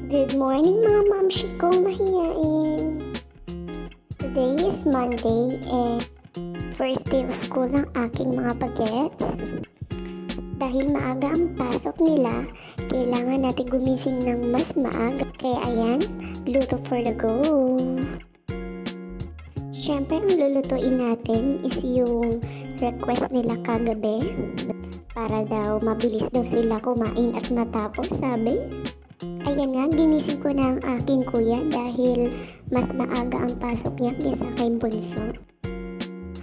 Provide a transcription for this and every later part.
Good morning mga mamshi ko mahiyain. Today is Monday and first day of school ng aking mga bagets. Dahil maaga ang pasok nila, kailangan natin gumising ng mas maaga. Kaya ayan, luto for the go. Siyempre ang lulutuin natin is yung request nila kagabi. Para daw mabilis daw sila kumain at matapos, sabi. Ayan nga, ginising ko na ang aking kuya dahil mas maaga ang pasok niya kaysa kay Bunso.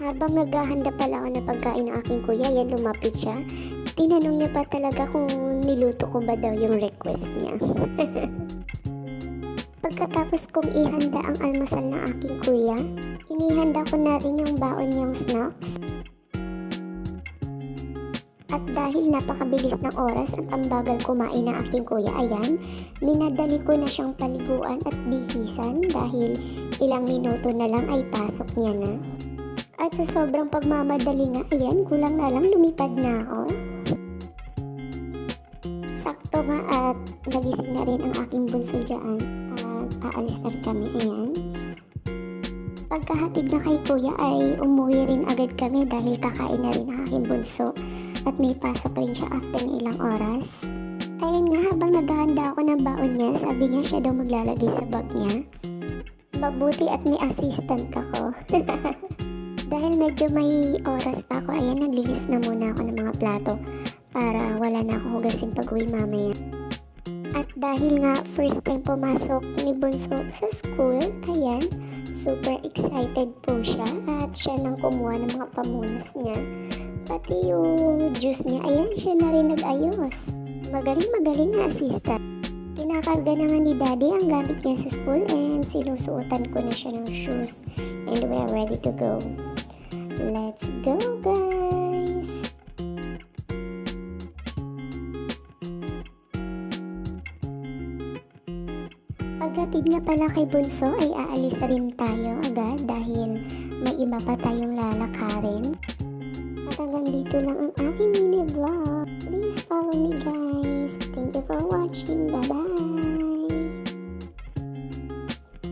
Habang naghahanda pala ako ng pagkain ng aking kuya, yan lumapit siya. Tinanong niya pa talaga kung niluto ko ba daw yung request niya. Pagkatapos kong ihanda ang almusal ng aking kuya, inihanda ko na rin yung baon niyang snacks. At dahil napakabilis ng oras at ang bagal kumain ng aking kuya, ayan, minadali ko na siyang paliguan at bihisan dahil ilang minuto na lang ay pasok niya na. At sa sobrang pagmamadali nga, ayan, kulang na lang lumipad na ako. Sakto nga at nagising na rin ang aking bunso dyan at aalis na rin kami, ayan. Pagkahatid na kay kuya ay umuwi rin agad kami dahil kakain na rin ang aking bunso. At may pasok rin siya after ng ilang oras. Ayan nga, habang naghahanda ako ng baon niya, sabi niya siya daw maglalagay sa bag niya. Mabuti at may assistant ako. Dahil medyo may oras pa ako, ayan, naglinis na muna ako ng mga plato para wala na ako hugasin pag-uwi mamaya. At dahil nga first time pumasok ni Bunso sa school, ayan, super excited po siya at siya nang kumuha ng mga pamunas niya. Pati yung juice niya, ayan, siya na rin nag-ayos. Magaling na assistant. Kinakarga na nga ni daddy ang gamit niya sa school and sinusuotan ko na siya ng shoes. And we're ready to go. Let's go, guys! Pagkatid nga pala kay Bunso ay aalis na rin tayo agad dahil may iba pa tayong lalakarin. At hanggang dito lang ang aking mini vlog. Please follow me guys. Thank you for watching. Bye bye!